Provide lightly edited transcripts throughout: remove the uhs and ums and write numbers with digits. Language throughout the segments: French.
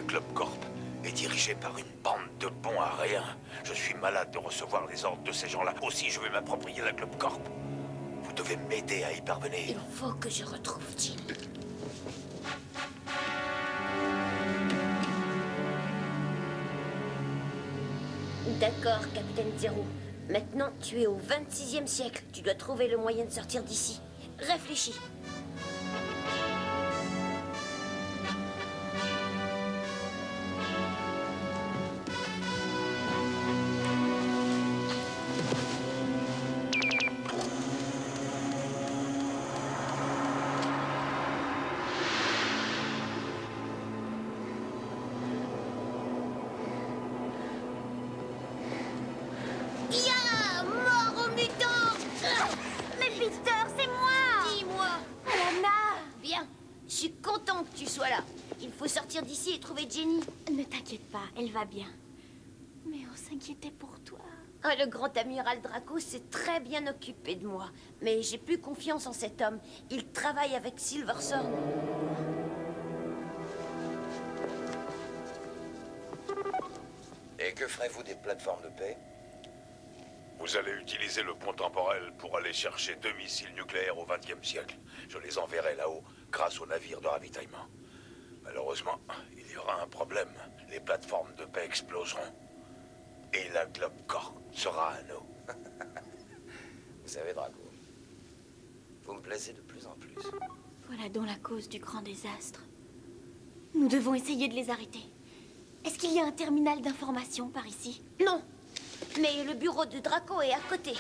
Club Corp est dirigé par une bande de bons à rien. Je suis malade de recevoir les ordres de ces gens-là. Aussi, je vais m'approprier la Club Corp. Vous devez m'aider à y parvenir. Il faut que je retrouve Jim. D'accord, Capitaine Zero. Maintenant, tu es au 26e siècle. Tu dois trouver le moyen de sortir d'ici. Réfléchis. D'ici et trouver Jenny. Ne t'inquiète pas, elle va bien. Mais on s'inquiétait pour toi. Oh, le grand amiral Draco s'est très bien occupé de moi. Mais j'ai plus confiance en cet homme. Il travaille avec Silverthorn. Et que ferez-vous des plateformes de paix? Vous allez utiliser le pont temporel pour aller chercher 2 missiles nucléaires au XXe siècle. Je les enverrai là-haut grâce aux navires de ravitaillement. Malheureusement, il y aura un problème. Les plateformes de paix exploseront. Et la Club Corp sera à nous. Vous savez, Draco, vous me plaisez de plus en plus. Voilà donc la cause du grand désastre. Nous devons essayer de les arrêter. Est-ce qu'il y a un terminal d'information par ici? Non. Mais le bureau de Draco est à côté.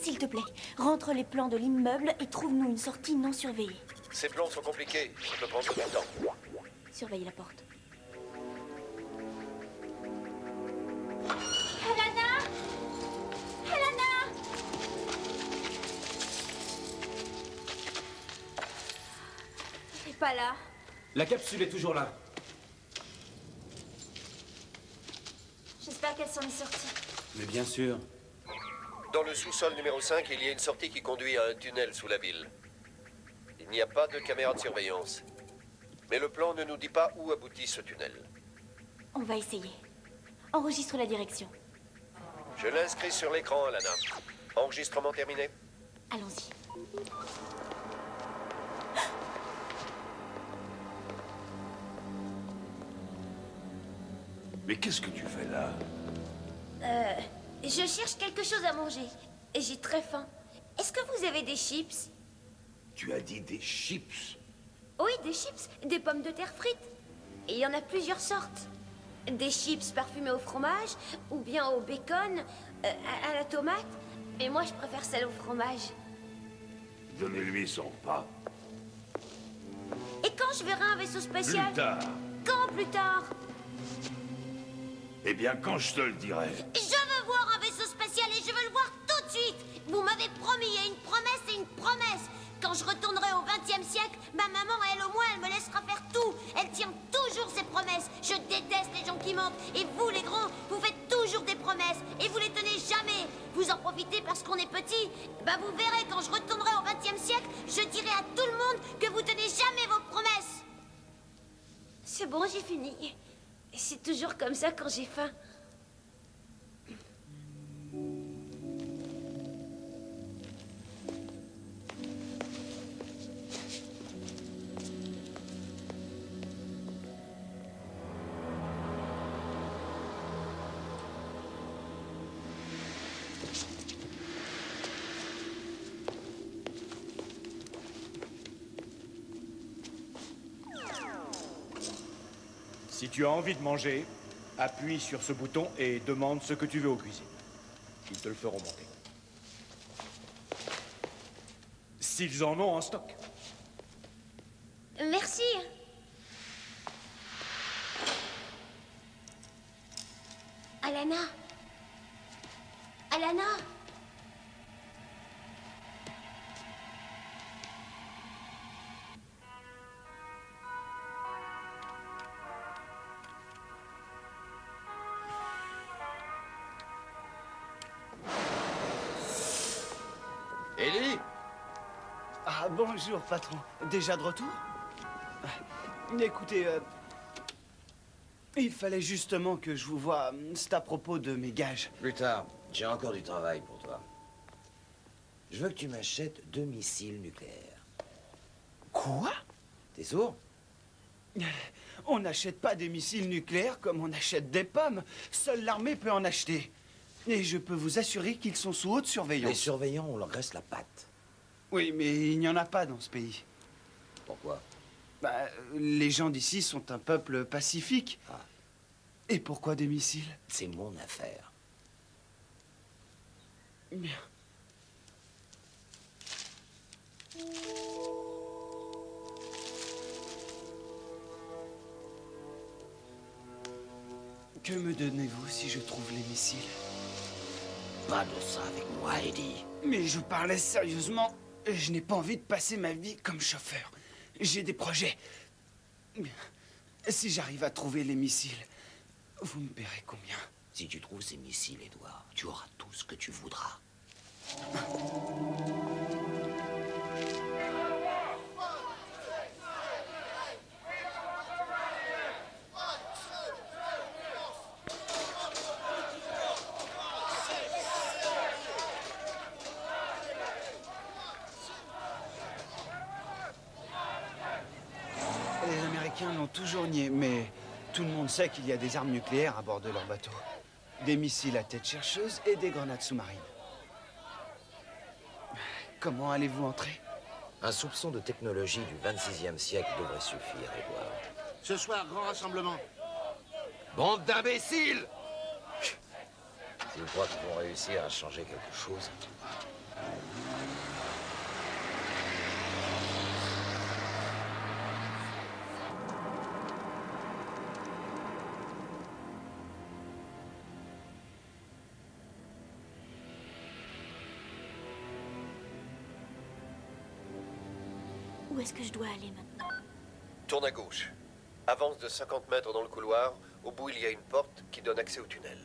S'il te plaît, rentre les plans de l'immeuble et trouve-nous une sortie non surveillée. Ces plans sont compliqués, ça peut prendre du temps. Surveille la porte. Helena! Helena! Elle n'est pas là. La capsule est toujours là. J'espère qu'elle s'en est sortie. Mais bien sûr. Dans le sous-sol numéro 5, il y a une sortie qui conduit à un tunnel sous la ville. Il n'y a pas de caméra de surveillance. Mais le plan ne nous dit pas où aboutit ce tunnel. On va essayer. Enregistre la direction. Je l'inscris sur l'écran, Alana. Enregistrement terminé. Allons-y. Mais qu'est-ce que tu fais là? Je cherche quelque chose à manger. Et j'ai très faim. Est-ce que vous avez des chips? Tu as dit des chips? Oui, des chips. Des pommes de terre frites. Et il y en a plusieurs sortes. Des chips parfumées au fromage, ou bien au bacon, à la tomate. Mais moi, je préfère celle au fromage. Donnez-lui son pas. Et quand je verrai un vaisseau spatial? Plus tard. Quand plus tard? Eh bien, quand je te le dirai. Je veux voir un vaisseau spatial et je veux le voir tout de suite. Vous m'avez promis, il y a une promesse et une promesse. Quand je retournerai au XXe siècle, ma maman, elle au moins, elle me laissera faire tout. Elle tient toujours ses promesses. Je déteste les gens qui mentent. Et vous, les grands, vous faites toujours des promesses. Et vous les tenez jamais. Vous en profitez parce qu'on est petit. Bah vous verrez, quand je retournerai au XXe siècle, je dirai à tout le monde que vous tenez jamais vos promesses. C'est bon, j'ai fini. C'est toujours comme ça quand j'ai faim. Si tu as envie de manger, appuie sur ce bouton et demande ce que tu veux aux cuisines. Ils te le feront monter. S'ils en ont en stock. Merci. Alana. Alana. Bonjour, patron. Déjà de retour? Écoutez, il fallait justement que je vous voie. C'est à propos de mes gages. Plus tard, j'ai encore du travail pour toi. Je veux que tu m'achètes 2 missiles nucléaires. Quoi? T'es sourd? On n'achète pas des missiles nucléaires comme on achète des pommes. Seule l'armée peut en acheter. Et je peux vous assurer qu'ils sont sous haute surveillance. Les surveillants, on leur graisse la patte. Oui, mais il n'y en a pas dans ce pays. Pourquoi? Bah, les gens d'ici sont un peuple pacifique. Ah. Et pourquoi des missiles? C'est mon affaire. Bien. Que me donnez-vous si je trouve les missiles? Pas de ça avec moi, Eddie. Mais je parlais sérieusement. Je n'ai pas envie de passer ma vie comme chauffeur. J'ai des projets. Si j'arrive à trouver les missiles, vous me paierez combien? Si tu trouves ces missiles, Edouard, tu auras tout ce que tu voudras. Les Américains l'ont toujours nié, mais tout le monde sait qu'il y a des armes nucléaires à bord de leurs bateaux. Des missiles à tête chercheuse et des grenades sous-marines. Comment allez-vous entrer? Un soupçon de technologie du 26e siècle devrait suffire, Edouard. Ce soir, grand rassemblement. Bande d'imbéciles! S'ils croient qu'ils vont réussir à changer quelque chose... Où est-ce que je dois aller maintenant? Tourne à gauche. Avance de 50 mètres dans le couloir. Au bout, il y a une porte qui donne accès au tunnel.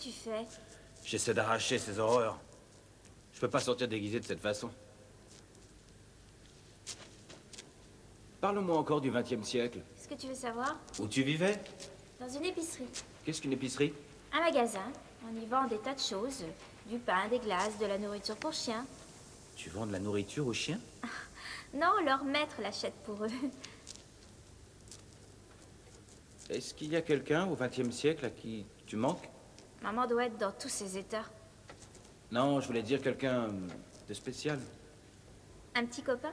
Tu fais? J'essaie d'arracher ces horreurs. Je peux pas sortir déguisé de cette façon. Parle-moi encore du XXe siècle. Est-ce que tu veux savoir? Où tu vivais? Dans une épicerie. Qu'est-ce qu'une épicerie? Un magasin. On y vend des tas de choses. Du pain, des glaces, de la nourriture pour chiens. Tu vends de la nourriture aux chiens? Non, leur maître l'achète pour eux. Est-ce qu'il y a quelqu'un au XXe siècle à qui tu manques? Maman doit être dans tous ses états. Non, je voulais dire quelqu'un de spécial. Un petit copain?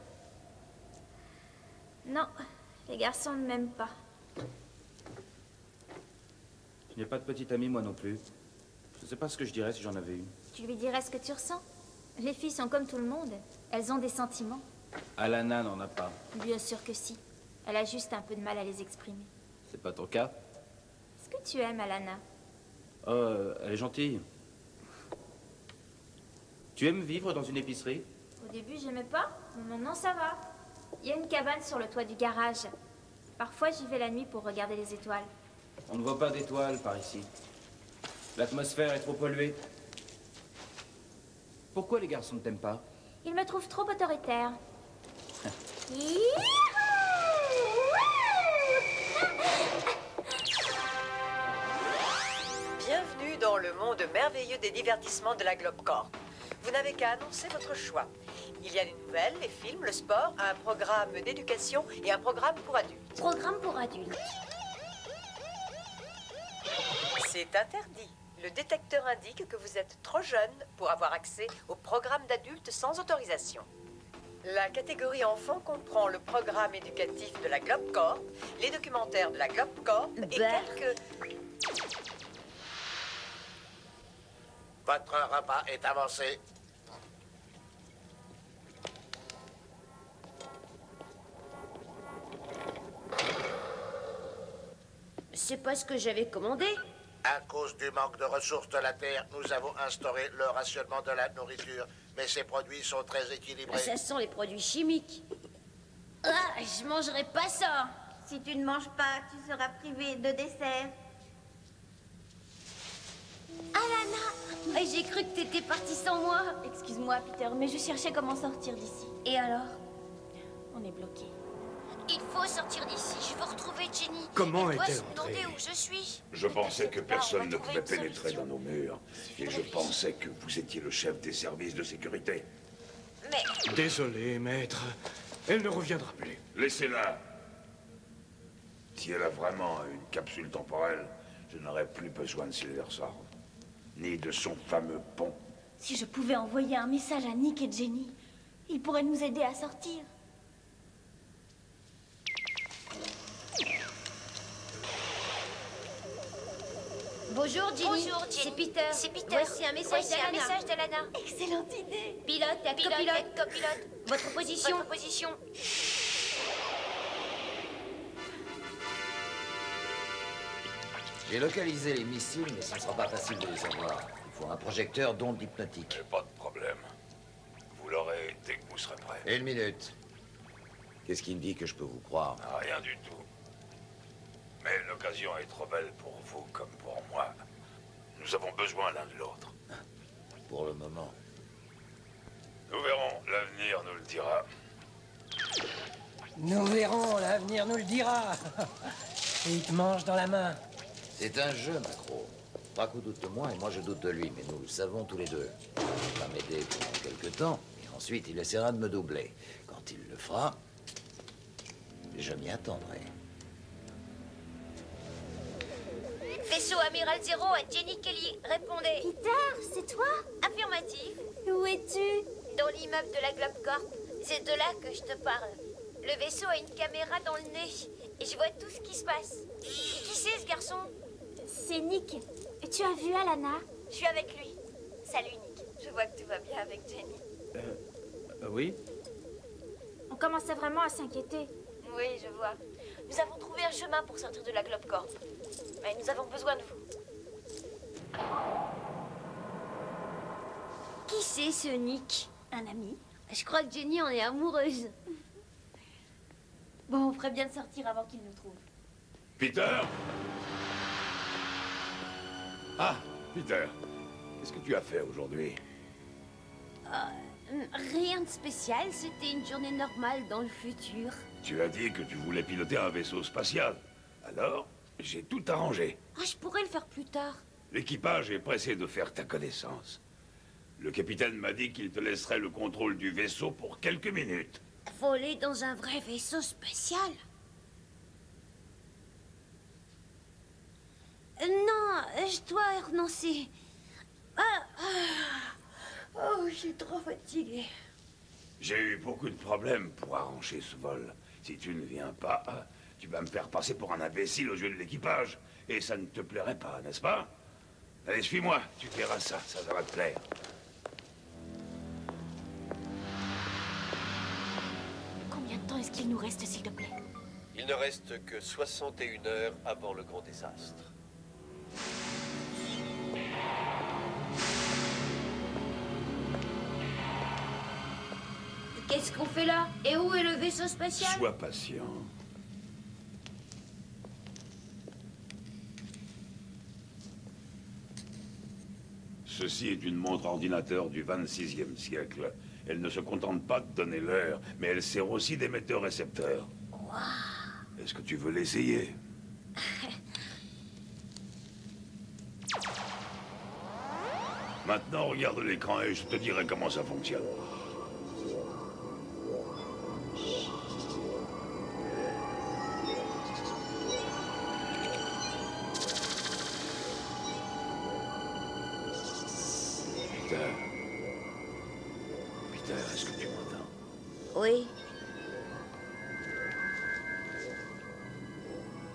Non, les garçons ne m'aiment pas. Je n'ai pas de petite amie, moi non plus. Je ne sais pas ce que je dirais si j'en avais une. Tu lui dirais ce que tu ressens? Les filles sont comme tout le monde. Elles ont des sentiments. Alana n'en a pas. Bien sûr que si. Elle a juste un peu de mal à les exprimer. C'est pas ton cas? Est-ce que tu aimes Alana? Oh, elle est gentille. Tu aimes vivre dans une épicerie? Au début, j'aimais pas, mais maintenant ça va. Il y a une cabane sur le toit du garage. Parfois, j'y vais la nuit pour regarder les étoiles. On ne voit pas d'étoiles par ici. L'atmosphère est trop polluée. Pourquoi les garçons ne t'aiment pas? Ils me trouvent trop autoritaire. Bienvenue dans le monde merveilleux des divertissements de la Globe Corp. Vous n'avez qu'à annoncer votre choix. Il y a les nouvelles, les films, le sport, un programme d'éducation et un programme pour adultes. Programme pour adultes. C'est interdit. Le détecteur indique que vous êtes trop jeune pour avoir accès au programme d'adultes sans autorisation. La catégorie enfants comprend le programme éducatif de la Globe Corp, les documentaires de la Globe Corp et quelques... Votre repas est avancé. C'est pas ce que j'avais commandé. À cause du manque de ressources de la Terre, nous avons instauré le rationnement de la nourriture. Mais ces produits sont très équilibrés. Ça sent les produits chimiques. Ah, je mangerai pas ça. Si tu ne manges pas, tu seras privé de dessert. Alana, j'ai cru que t'étais partie sans moi. Excuse-moi, Peter, mais je cherchais comment sortir d'ici. Et alors? On est bloqué. Il faut sortir d'ici. Je veux retrouver Jenny. Comment elle doit est-elle se demander entrée? où je suis. Je pensais que personne ne pouvait trouver une pénétrer dans nos murs. Et je pensais que vous étiez le chef des services de sécurité. Mais... Désolé, maître. Elle ne reviendra plus. Laissez-la. Si elle a vraiment une capsule temporelle, je n'aurai plus besoin de Silversorb. Ni de son fameux pont. Si je pouvais envoyer un message à Nick et Jenny, ils pourraient nous aider à sortir. Bonjour Jenny. Bonjour, Jenny. C'est Peter. C'est Peter. Voici un message d'Alana. Excellente idée. Pilote, copilote. Votre position. J'ai localisé les missiles, mais ce ne sera pas facile de les avoir. Il faut un projecteur d'ondes hypnotiques. Pas de problème. Vous l'aurez dès que vous serez prêt. 1 minute. Qu'est-ce qui me dit que je peux vous croire? Rien du tout. Mais l'occasion est trop belle pour vous comme pour moi. Nous avons besoin l'un de l'autre. Pour le moment. Nous verrons, l'avenir nous le dira. Nous verrons, l'avenir nous le dira. Et il te mange dans la main. C'est un jeu, Macro. Draco doute de moi et moi je doute de lui, mais nous le savons tous les deux. Il va m'aider pendant quelque temps, et ensuite il essaiera de me doubler. Quand il le fera, je m'y attendrai. Vaisseau Amiral Zero à Jenny Kelly. Répondez. Peter, c'est toi? Affirmatif. Où es-tu? Dans l'immeuble de la Globe Corp. C'est de là que je te parle. Le vaisseau a une caméra dans le nez. Et je vois tout ce qui se passe. Et qui c'est ce garçon? C'est Nick. Tu as vu Alana? Je suis avec lui. Salut Nick. Je vois que tout va bien avec Jenny. Oui? On commençait vraiment à s'inquiéter. Oui, je vois. Nous avons trouvé un chemin pour sortir de la Globe Corp. Mais nous avons besoin de vous. Qui c'est ce Nick? Un ami. Je crois que Jenny en est amoureuse. Bon, on ferait bien de sortir avant qu'il nous trouve. Peter? Ah, Peter. Qu'est-ce que tu as fait aujourd'hui? Rien de spécial, c'était une journée normale dans le futur. Tu as dit que tu voulais piloter un vaisseau spatial. Alors, j'ai tout arrangé. Ah, je pourrais le faire plus tard. L'équipage est pressé de faire ta connaissance. Le capitaine m'a dit qu'il te laisserait le contrôle du vaisseau pour quelques minutes. Voler dans un vrai vaisseau spatial? Non, je dois renoncer. Oh, je suis trop fatiguée. J'ai eu beaucoup de problèmes pour arranger ce vol. Si tu ne viens pas, tu vas me faire passer pour un imbécile aux yeux de l'équipage. Et ça ne te plairait pas, n'est-ce pas? Allez, suis-moi, tu verras ça, ça va te plaire. est-ce qu'il nous reste, s'il te plaît? Il ne reste que 61 heures avant le grand désastre. Qu'est-ce qu'on fait là? Et où est le vaisseau spatial? Sois patient. Ceci est une montre ordinateur du 26e siècle. Elle ne se contente pas de donner l'heure, mais elle sert aussi d'émetteur-récepteur. Wow. Est-ce que tu veux l'essayer? Maintenant, regarde l'écran et je te dirai comment ça fonctionne. Peter, est-ce que tu m'entends? Oui.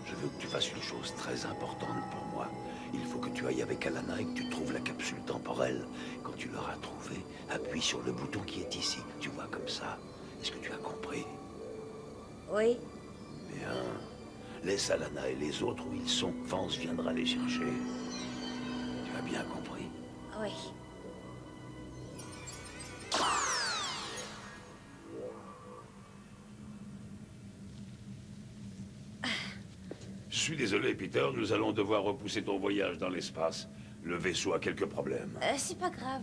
Je veux que tu fasses une chose très importante pour moi. Il faut que tu ailles avec Alana et que tu trouves la capsule temporelle. Quand tu l'auras trouvée, appuie sur le bouton qui est ici. Tu vois, comme ça. Est-ce que tu as compris? Oui. Bien. Laisse Alana et les autres où ils sont. Vance viendra les chercher. Tu as bien compris? Oui. Je suis désolé, Peter, nous allons devoir repousser ton voyage dans l'espace. Le vaisseau a quelques problèmes. C'est pas grave.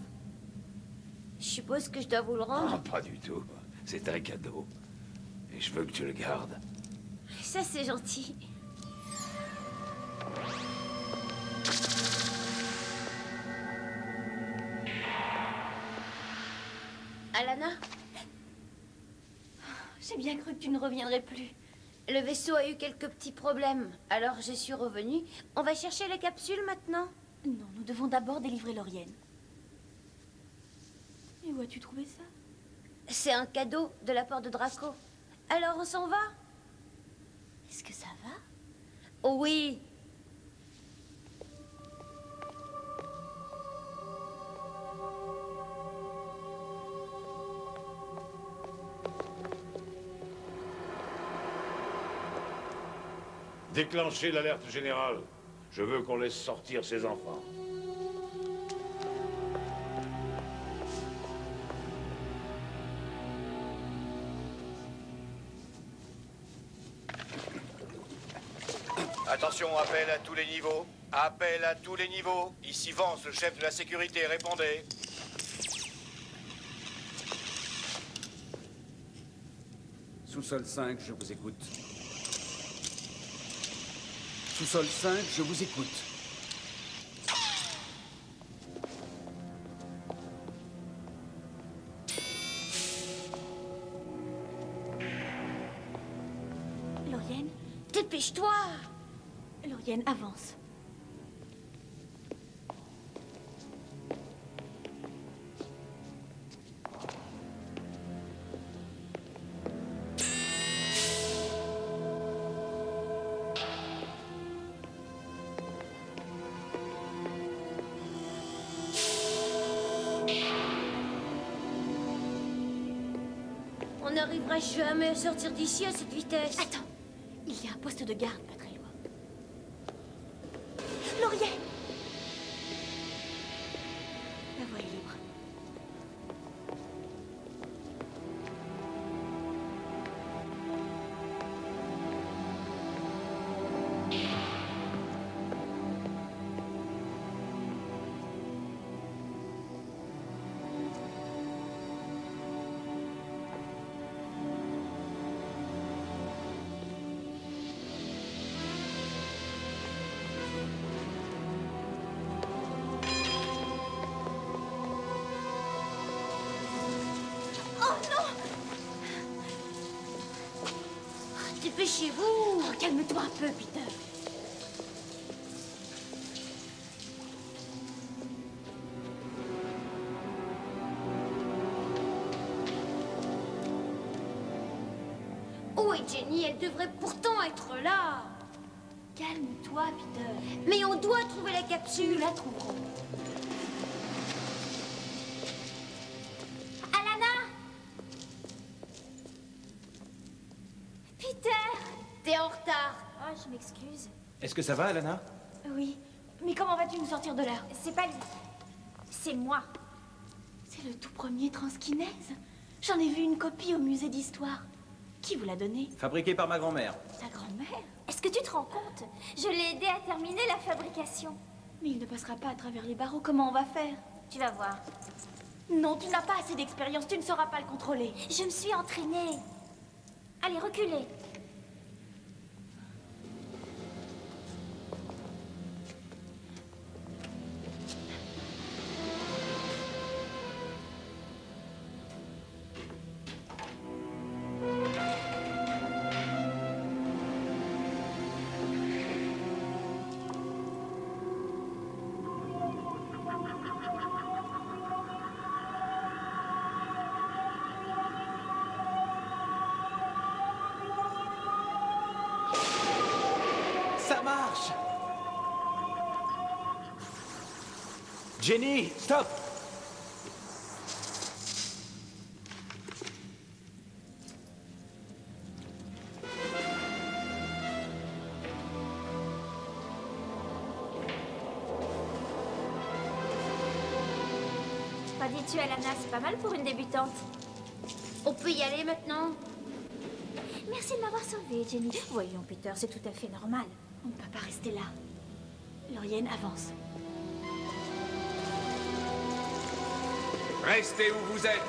Je suppose que je dois vous le rendre. Ah, pas du tout. C'est un cadeau. Et je veux que tu le gardes. Ça, c'est gentil. Alana? J'ai bien cru que tu ne reviendrais plus. Le vaisseau a eu quelques petits problèmes, alors je suis revenue. On va chercher les capsules maintenant? Non, nous devons d'abord délivrer Laurienne. Et où as-tu trouvé ça? C'est un cadeau de la part de Draco. Alors on s'en va? Est-ce que ça va? Oh oui. Déclenchez l'alerte générale. Je veux qu'on laisse sortir ces enfants. Attention, appel à tous les niveaux. Appel à tous les niveaux. Ici Vance, le chef de la sécurité, répondez. Sous-sol 5, je vous écoute. Sous-sol 5, je vous écoute. Laurienne? Dépêche-toi! Laurienne, avance. On n'arrivera jamais à sortir d'ici à cette vitesse. Attends, il y a un poste de garde pas très loin. Laurienne! La voie est libre. Dépêchez-vous! Oh, calme-toi un peu, Peter. Où est Jenny? Elle devrait pourtant être là. Calme-toi, Peter. Mais on doit trouver la capsule. Nous la trouverons. Alana! Est-ce que ça va, Alana? Oui. Mais comment vas-tu nous sortir de là? C'est pas lui. C'est moi. C'est le tout premier transkinèse. J'en ai vu une copie au musée d'histoire. Qui vous l'a donné? Fabriqué par ma grand-mère. Ta grand-mère? Est-ce que tu te rends compte? Je l'ai aidé à terminer la fabrication. Mais il ne passera pas à travers les barreaux. Comment on va faire? Tu vas voir. Non, tu n'as pas assez d'expérience. Tu ne sauras pas le contrôler. Je me suis entraînée. Allez, reculez. Jenny, stop! Qu'en dis-tu, Alana? C'est pas mal pour une débutante. On peut y aller maintenant? Merci de m'avoir sauvée, Jenny. Voyons, Peter, c'est tout à fait normal. On ne peut pas rester là. Lauriane, avance. Restez où vous êtes.